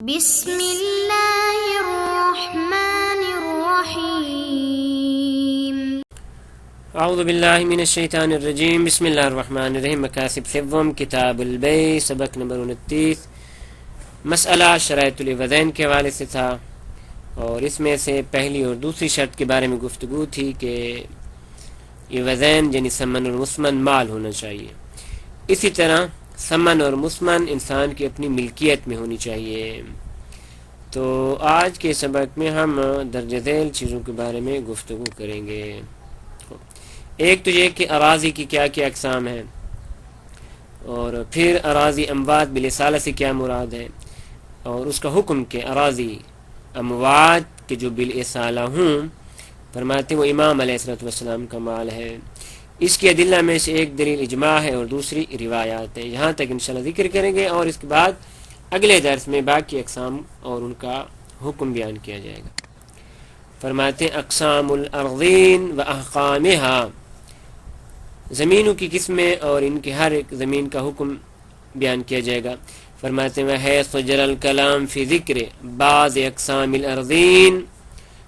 بسم اللہ الرحمن الرحیم۔ اعوذ باللہ من الشیطان الرجیم، بسم اللہ الرحمن الرحیم۔ مکاسب سوم، کتاب البیع، سبق نمبر 29۔ مسئلہ شرائط العوضین کے حوالے سے تھا، اور اس میں سے پہلی اور دوسری شرط کے بارے میں گفتگو تھی کہ عوضین یعنی ثمن اور مسمن مال ہونا چاہیے، اسی طرح ثمن اور مسمن انسان کی اپنی ملکیت میں ہونی چاہیے۔ تو آج کے سبق میں ہم درج ذیل چیزوں کے بارے میں گفتگو کریں گے۔ ایک تو یہ کہ اراضی کی کیا کیا اقسام ہیں، اور پھر اراضی اموات بالاصالہ سے کیا مراد ہے، اور اس کا حکم کہ اراضی اموات کے جو بالاصالہ ہوں، فرماتے وہ امام علیہ السلام کا مال ہے۔ اس کی ادلہ میں سے ایک دلیل اجماع ہے اور دوسری روایات ہیں۔ یہاں تک انشاءاللہ ذکر کریں گے، اور اس کے بعد اگلے درس میں باقی اقسام اور ان کا حکم بیان کیا جائے گا۔ فرماتے ہیں اقسام الارضین و احکامہا، زمینوں کی قسمیں اور ان کے ہر ایک زمین کا حکم بیان کیا جائے گا۔ فرماتے ہیں وحیث جرى الکلام فی ذکر بعض اقسام الارضین،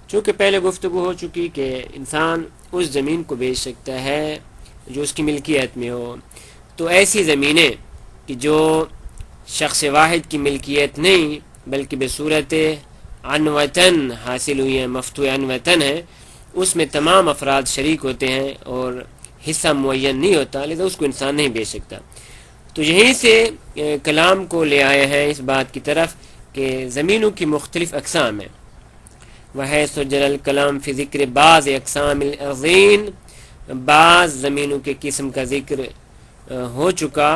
چونکہ پہلے گفتگو ہو چکی کہ انسان اس زمین کو بیچ سکتا ہے جو اس کی ملکیت میں ہو، تو ایسی زمینیں کہ جو شخص واحد کی ملکیت نہیں بلکہ بصورت عن وطن حاصل ہوئی ہیں، مفتوح عن وطن ہے، اس میں تمام افراد شریک ہوتے ہیں اور حصہ معین نہیں ہوتا، لہذا اس کو انسان نہیں بیچ سکتا۔ تو یہیں سے کلام کو لے آئے ہیں اس بات کی طرف کہ زمینوں کی مختلف اقسام ہیں۔ وحیث جرى الکلام فی ذکر بعض اقسام الارضین، بعض زمینوں کے قسم کا ذکر ہو چکا،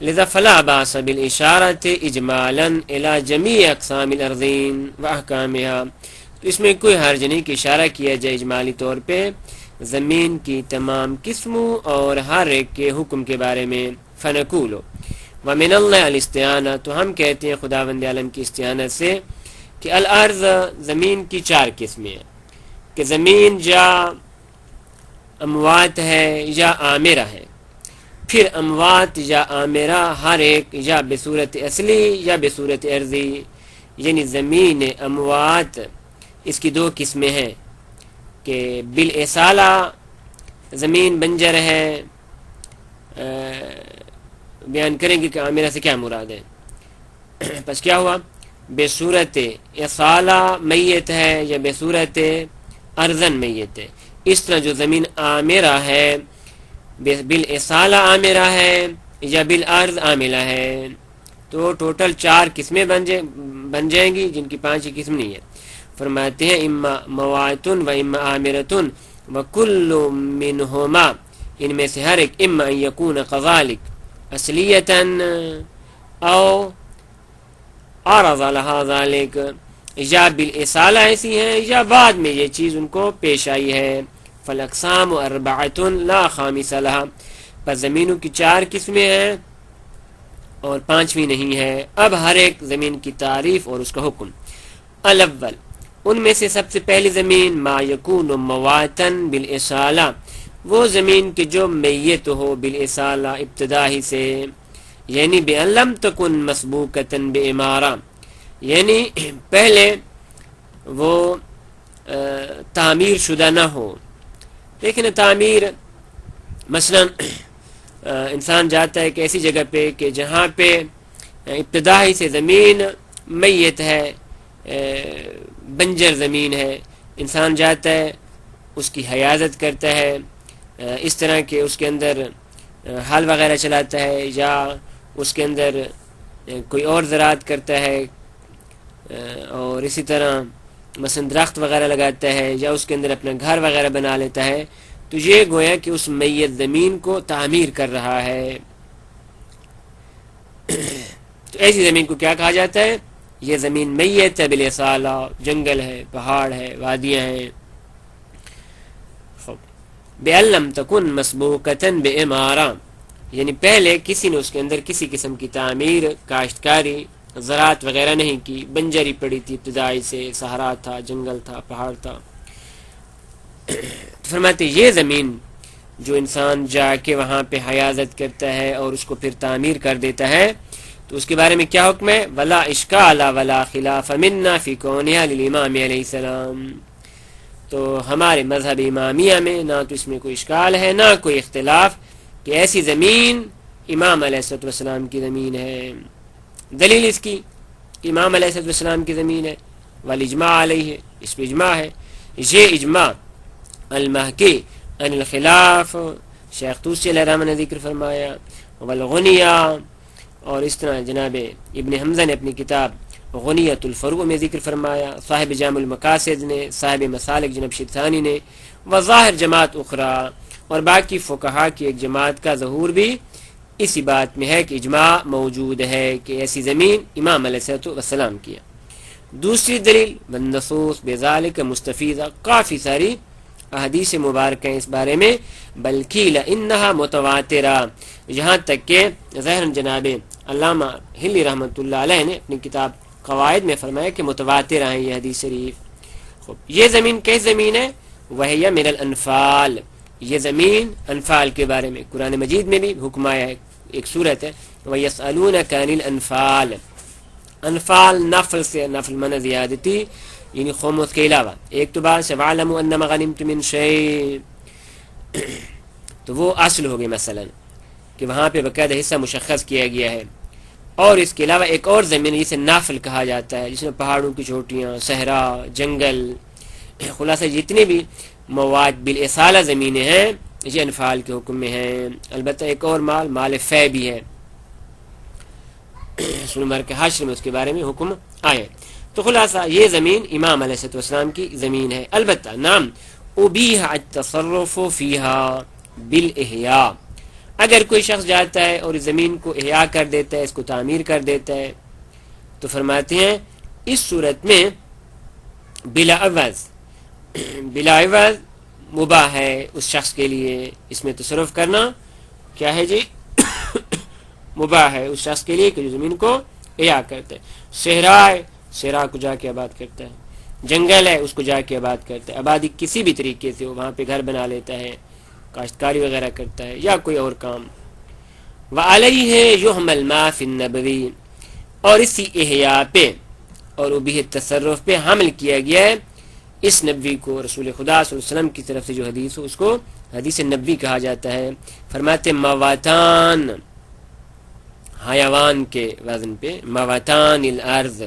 لذا فلا باس بالاشارۃ اجمالا الی جمیع اقسام الارضین واحکامہا، تو اس میں کوئی حرج نہیں کہ اشارہ کیا جائے اجمالی طور پہ زمین کی تمام قسموں اور ہر ایک کے حکم کے بارے میں۔ فنقول ومن اللہ الاستعانہ، تو ہم کہتے ہیں خداوند عالم کی استعانت سے کہ الارض زمین کی چار قسمیں ہیں، کہ زمین یا اموات ہے یا عامرہ ہے۔ پھر اموات یا عامرہ ہر ایک یا بصورت اصلی یا بصورت عرضی، یعنی زمین اموات اس کی دو قسمیں ہیں کہ بالاصالہ زمین بنجر ہے، بیان کریں گے کہ عامرہ سے کیا مراد ہے۔ پس کیا ہوا، بصورت اصالہ میت ہے یا بصورت ارضن میت ہے۔ اس طرح جو زمین عامرہ ہے بالاصالہ عامرہ ہے یا بالارض عاملہ ہے، تو ٹوٹل چار قسمیں بن جائیں گی، جن کی پانچ قسم نہیں ہے۔ فرماتے ہیں اما مواتن و اما عامرتن وکل منہما، ان میں سے ہر ایک اما ان یکون کذالک اصلیتاً او عرض لہا ذالک، یا بالاصالہ ایسی ہیں یا بعد میں یہ چیز ان کو پیش آئی ہے۔ فالاقسام اربعۃ لا خامس لها، پر زمینوں کی چار قسمیں ہیں اور پانچویں نہیں ہے۔ اب ہر ایک زمین کی تعریف اور اس کا حکم۔ الاول، ان میں سے سب سے پہلی زمین ما یکون مواطن بالاصالہ، وہ زمین کی جو میت ہو بالاصالہ ابتدا ہی سے، یعنی بأن لم تکن مسبوقۃ بعمارہ، یعنی پہلے وہ تعمیر شدہ نہ ہو۔ لیکن تعمیر مثلا انسان جاتا ہے کہ ایسی جگہ پہ کہ جہاں پہ ابتدا ہی سے زمین میت ہے، بنجر زمین ہے، انسان جاتا ہے اس کی حیاضت کرتا ہے، اس طرح کہ اس کے اندر ہل وغیرہ چلاتا ہے یا اس کے اندر کوئی اور زراعت کرتا ہے، اور اسی طرح مثلا درخت وغیرہ لگاتا ہے یا اس کے اندر اپنا گھر وغیرہ بنا لیتا ہے، تو یہ گویا کہ اس میت زمین کو تعمیر کر رہا ہے۔ تو ایسی زمین کو کیا کہا جاتا ہے؟ یہ زمین میت ہے بالاصالہ، جنگل ہے، پہاڑ ہے، وادیاں ہیں۔ بأن لم تکن مسبوقۃ بعمارہ، یعنی پہلے کسی نے اس کے اندر کسی قسم کی تعمیر، کاشتکاری، زراعت وغیرہ نہیں کی، بنجری پڑی تھی ابتدائی سے، صحرا تھا، جنگل تھا، پہاڑ تھا۔ فرماتے یہ زمین جو انسان جا کے وہاں پہ حیاضت کرتا ہے اور اس کو پھر تعمیر کر دیتا ہے، تو اس کے بارے میں کیا حکم ہے؟ ولا اشکال ولا خلاف منا فی کونہا للامام علیہ السلام. تو ہمارے مذہب امامیہ میں نہ تو اس میں کوئی اشکال ہے نہ کوئی اختلاف کہ ایسی زمین امام علیہ السلام کی زمین ہے. دلیل اس کی امام علیہ السلام کی زمین ہے، والاجماع علیہ، اس پہ اجماع ہے. یہ اجماع المحکی عن الخلاف شیخ طوسی علیہ الرحمہ نے ذکر فرمایا، والغنیہ، اور اس طرح جناب ابن حمزہ نے اپنی کتاب غنیت الفروع میں ذکر فرمایا، صاحب جامع المقاصد نے، صاحب مسالک جناب شیطانی نے، وظاہر جماعت اخرى، اور باقی فقہا کی ایک جماعت کا ظہور بھی اسی بات میں ہے کہ اجماع موجود ہے کہ ایسی زمین امام علیہ السلام کی ہے. دوسری دلیل والنصوص بذالک مستفیضہ، کافی ساری احادیث مبارکہ ہیں اس بارے میں، بلکہ لانہا متواترہ، یہاں تک کہ ظاہراً جناب علامہ ہلی رحمۃ اللہ علیہ نے اپنی کتاب قواعد میں فرمایا کہ متواتر ہیں یہ حدیث شریف. خوب، یہ زمین کیسی زمین ہے؟ وہی من الانفال، یہ زمین انفال کے بارے میں قرآن مجید میں بھی حکم آیا ہے. ایک صورت ہے وَيَسْأَلُونَكَ عَنِ الْأَنْفَالِ، انفال نفل سے، نفل من زیادتی یعنی خمس کے علاوہ. ایک تو بات سے وَعْلَمُوا أَنَّمَا غَنِمْتُم مِّن شَيْءٍ، تو وہ اصل ہو گئی مثلا کہ وہاں پہ باقاعدہ حصہ مشخص کیا گیا ہے. اور اس کے علاوہ ایک اور زمین جسے نافل کہا جاتا ہے، جس میں پہاڑوں کی چوٹیاں، صحرا، جنگل، خلاصہ جتنے بھی مواد بالاصالہ زمینیں ہیں یہ انفال کے حکم میں ہیں. البتہ ایک اور مال فے بھی ہے، سورہ کے حشر میں اس کے بارے میں حکم آئے. تو خلاصہ یہ زمین امام علیہ السلام کی زمین ہے. البتہ نام ابیح التصرف فیہا بالاحیاء، اگر کوئی شخص جاتا ہے اور اس زمین کو احیاء کر دیتا ہے، اس کو تعمیر کر دیتا ہے، تو فرماتے ہیں اس صورت میں بلا عوض مباح ہے اس شخص کے لیے اس میں تصرف کرنا. کیا ہے جی؟ مباح ہے اس شخص کے لیے کہ جو زمین کو احیاء کرتا ہے. صحرا ہے، صحرا کو جا کے آباد کرتا ہے. جنگل ہے، اس کو جا کے آباد کرتا ہے. آبادی کسی بھی طریقے سے ہو، وہاں پہ گھر بنا لیتا ہے، کاشتکاری وغیرہ کرتا ہے یا کوئی اور کام. وعلیہ یحمل ما فی النبوی، اور اسی احیاء پہ اور ابیح تصرف پہ حمل کیا گیا ہے اس نبوی کو، رسول خدا صلی اللہ علیہ وسلم کی طرف سے جو حدیث ہو اس کو حدیث نبوی کہا جاتا ہے. فرماتے مواتان، حیوان کے وزن پہ، مواتان الارض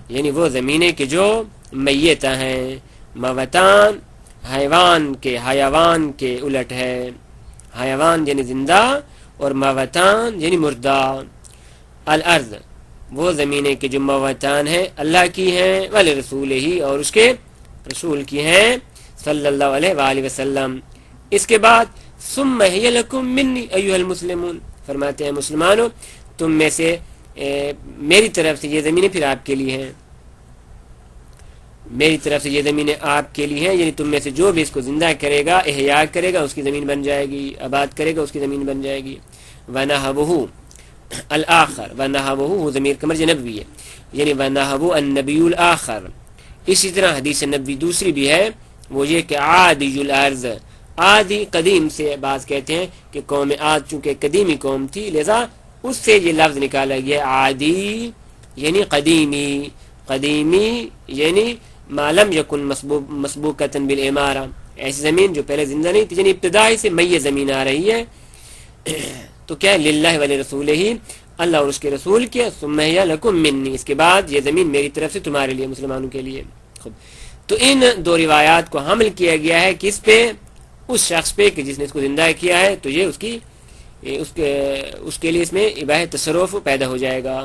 یعنی وہ زمینیں کہ جو میتہ ہیں. مواتان حیوان کے الٹ ہے، حیوان یعنی زندہ اور مواتان یعنی مردہ. الارض وہ زمینیں کہ جو مواتان ہیں اللہ کی ہیں، ولرسول ہی اور اس کے رسول کی ہیں صلی اللہ علیہ وآلہ وسلم. اس کے بعد ثم ہی لکم منی ایھا المسلمون، فرماتے ہیں مسلمانوں تم میں سے میری طرف سے یہ زمینیں پھر آپ کے لیے ہیں، میری طرف سے یہ زمینیں آپ کے لیے ہیں. یعنی تم میں سے جو بھی اس کو زندہ کرے گا، احیاء کرے گا، اس کی زمین بن جائے گی، آباد کرے گا، اس کی زمین بن جائے گی. وَنَهَبُهُ الْآخَرُ، وَنَهَبُهُ ضمیر کا مرجع نبوی ہے، یعنی وَنَهَبُ النَّبِيُّ الْآخَرُ. اسی طرح حدیث نبوی دوسری بھی ہے، وہ یہ کہ عادی الارض، عادی قدیم سے بعض کہتے ہیں کہ قوم عاد چونکہ قدیمی قوم تھی لہذا اس سے یہ لفظ نکالا گیا عادی یعنی قدیمی یعنی ما لم یکن مسبوقۃ بالامارہ، ایسی زمین جو پہلے زندہ نہیں تھی، یعنی ابتدائی سے میت زمین آ رہی ہے. تو کیا للہ ولرسولہ، اللہ اور اس کے رسول کے، ثم ہی لکم منی، اس کے بعد یہ زمین میری طرف سے تمہارے لیے، مسلمانوں کے لیے. تو ان دو روایات کو حمل کیا گیا ہے کس پہ؟ اس شخص پہ کہ جس نے اس کو زندہ کیا ہے، تو یہ اس کے لیے اس میں اباحہ تصرف پیدا ہو جائے گا.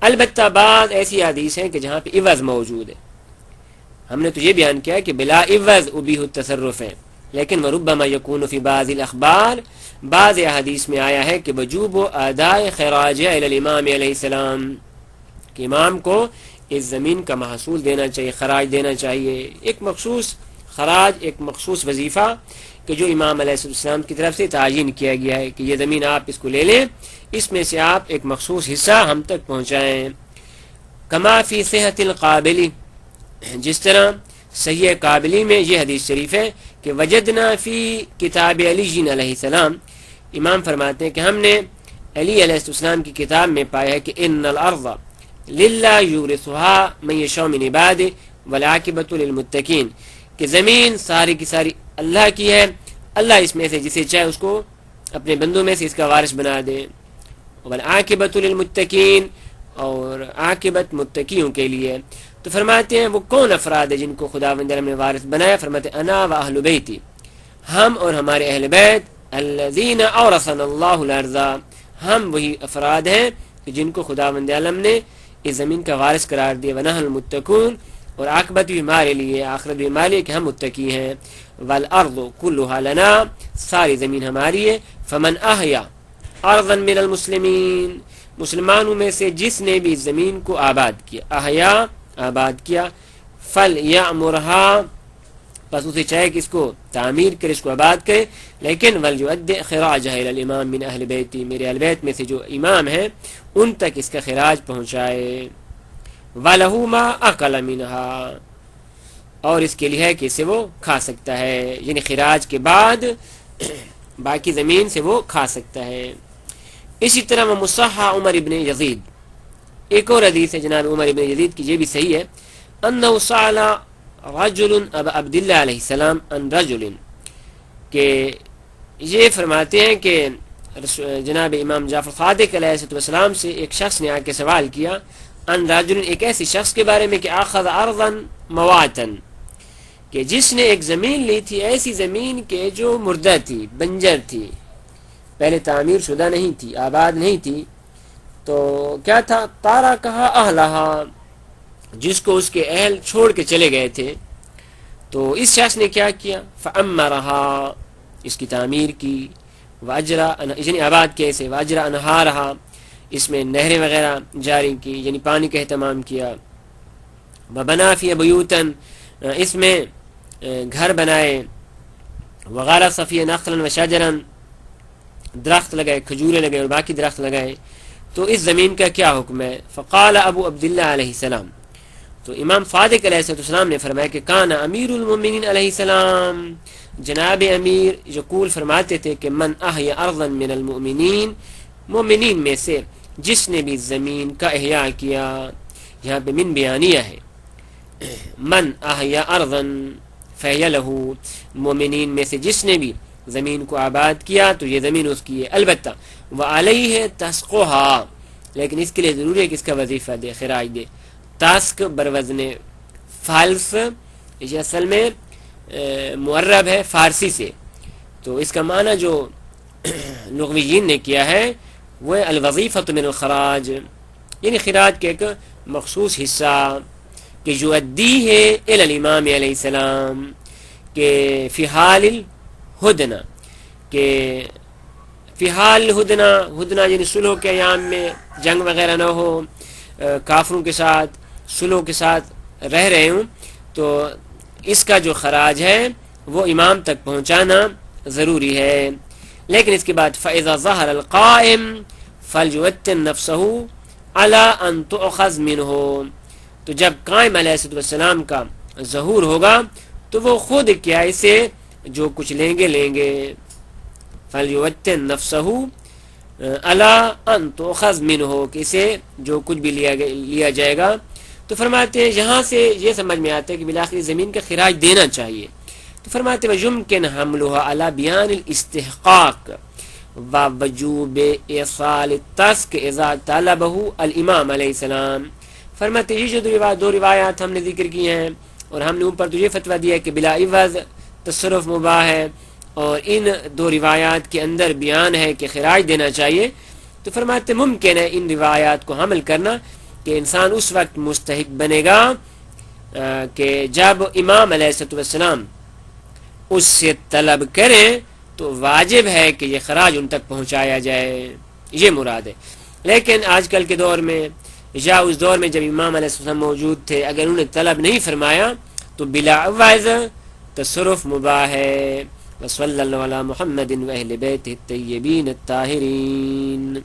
البتہ بعض ایسی حدیث ہیں کہ جہاں پہ عوض موجود ہے. ہم نے تو یہ بیان کیا کہ بلا عوض ابیح التصرف ہے، لیکن وربما یکون فی بعض الاخبار، بعض حدیث میں آیا ہے کہ وجوب اداء خراج الی الامام علیہ السلام، کہ امام کو اس زمین کا محصول دینا چاہیے، خراج دینا چاہیے. ایک مخصوص خراج، ایک مخصوص وظیفہ کہ جو امام علیہ السلام کی طرف سے تعیین کیا گیا ہے کہ یہ زمین آپ اس کو لے لیں، اس میں سے آپ ایک مخصوص حصہ ہم تک پہنچائیں. کما فی صحت القابلی، جس طرح صحیح قابلی میں یہ حدیث شریف ہے کہ وجدنا فی کتاب علی علیہ السلام، امام فرماتے ہیں کہ ہم نے علی علیہ السلام کی کتاب میں پایا ہے کہ ان الارض للہ یورثها من یشاء من عباده والعاقبۃ للمتقین، کہ زمین ساری کی ساری اللہ کی ہے، اللہ اس میں سے جسے چاہے اس کو اپنے بندوں میں سے اس کا وارث بنا دے، والعاقبۃ للمتقین، اور عاقبت متقیوں کے لیے۔ تو فرماتے ہیں وہ کون افراد ہیں جن کو خداوند نے وارث بنایا؟ فرماتے ہیں انا و اہل بیتی، ہم اور ہمارے اہل بیت، الذین اورثنا اللہ الارض، ہم وہی افراد ہیں کہ جن کو خداوند عالم نے اس زمین کا وارث قرار دیا، ونحن المتقون، اور عاقبت بھی ہمارے لیے، آخرت بھی ہمارے لیے کہ ہم متقی ہیں، والارض کلھا لنا، ساری زمین ہماری ہے، فمن احیا ارضا من المسلمین، مسلمانوں میں سے جس نے بھی زمین کو آباد کیا، احیا آباد کیا، فلیعمرھا، پس اسے چاہے کہ اس کو تعمیر کرے، اس کو آباد کرے، لیکن ولیؤد خراجہ الی الامام من اہل بیتی، میرے اہل بیت میں سے جو امام ہیں ان تک اس کا خراج پہنچائے، وَلَهُ مَا أَكَلَ مِنْهَا، اور اس کے لیے ہے کہ اسے وہ کھا سکتا ہے، یعنی خراج کے بعد باقی زمین سے وہ کھا سکتا ہے۔ اسی طرح وہ مصحح عمر ابن یزید، ایک اور حدیث ہے جناب عمر ابن یزید کی، یہ بھی صحیح ہے، انه سأل رجل ابا عبداللہ علیہ السلام ان رجل، کہ یہ فرماتے ہیں کہ جناب امام جعفر صادق علیہ السلام سے ایک شخص نے آ کے سوال کیا، ان رجل، ایک ایسے شخص کے بارے میں کہ اخذ ارضا مواتا، کہ جس نے ایک زمین لی تھی، ایسی زمین کہ جو مردہ تھی، بنجر تھی، پہلے تعمیر شدہ نہیں تھی، آباد نہیں تھی، تو کیا تھا، تارا کہا اہلہا، جس کو اس کے اہل چھوڑ کے چلے گئے تھے، تو اس شخص نے کیا کیا، فعمرہا، اس کی تعمیر کی، واجرا، یعنی آباد کیسے، واجرا انہارہا، اس میں نہریں وغیرہ جاری کی، یعنی پانی کا اہتمام کیا، وبنا فی بیوتن، اس میں گھر بنائے، وغرس فی نخلا وشجرا، درخت لگائے، کھجورے لگائے اور باقی درخت لگائے، تو اس زمین کا کیا حکم ہے؟ فقال ابو عبداللہ علیہ السلام، تو امام صادق علیہ السلام نے فرمایا کہ کان امیر المؤمنین علیہ السلام، جناب امیر یقول فرماتے تھے کہ من احیا ارضا من المؤمنین، مومنین میں سے جس نے بھی زمین کا احیاء کیا، یہاں پہ من بیانیہ ہے، من احیا ارضا فہی لہو، مومنین میں سے جس نے بھی زمین کو آباد کیا تو یہ زمین اس کی ہے، البتہ وعلیہ تسقھا، لیکن اس کے لیے ضروری ہے کہ اس کا وظیفہ دے، خراج دے۔ تاسک بروزن فالس، یہ اصل میں معرب ہے فارسی سے، تو اس کا معنی جو لغویین نے کیا ہے وہ الوظیفۃ من الخراج، یعنی خراج کے ایک مخصوص حصہ، کہ جو ادی ہے الی الامام علیہ السلام، کہ فی حال الہدنہ، کہ فی حال الہدنہ، ہدنہ یعنی صلح کے ایام میں جنگ وغیرہ نہ ہو، کافروں کے ساتھ صلح کے ساتھ رہے ہوں، تو اس کا جو خراج ہے وہ امام تک پہنچانا ضروری ہے۔ لیکن اس کے بعد فَإِذَا ظَهَرَ الْقَائِمُ فَلْيُوَتِّنْ نَفْسَهُ عَلَىٰ أَن تُؤْخَذْ مِنْهُ، تو جب قائم علیہ السلام کا ظہور ہوگا تو وہ خود کیا اسے جو کچھ لیں گے، فَلْيُوَتِّنْ نَفْسَهُ عَلَىٰ أَن تُؤْخَذْ مِنْهُ، کہ اسے جو کچھ بھی لیا جائے گا۔ تو فرماتے ہیں یہاں سے یہ سمجھ میں آتا ہے کہ بالآخر زمین کا خراج دینا چاہیے، تو فرماتے ہیں وَيُمْكِنْ حَمْلُهَ عَلَىٰ بِيَانِ الْإِسْتِحْقَاقِ وَوُجُوبِ إِيصَالِ التَّسْكِ إِذَا طَلَبَهُ الْإِمَامُ علیہ السلام۔ فرماتے ہیں یہ جو دو روایات ہم نے ذکر کی ہیں، اور ہم نے اوپر تو یہ فتویٰ دیا کہ بلا عوض تصرف مباح ہے، اور ان دو روایات کے اندر بیان ہے کہ خراج دینا چاہیے، تو فرماتے ممکن ہے ان روایات کو حمل کرنا کہ انسان اس وقت مستحق بنے گا کہ جب امام علیہ السلام اس سے طلب کریں تو واجب ہے کہ یہ خراج ان تک پہنچایا جائے، یہ مراد ہے۔ لیکن آج کل کے دور میں یا اس دور میں جب امام علیہ السلام موجود تھے، اگر انہوں نے طلب نہیں فرمایا تو بلا عوض تصرف مباح ہے۔ وصلی اللہ علی محمد و اہل بیتہ الطیبین الطاہرین۔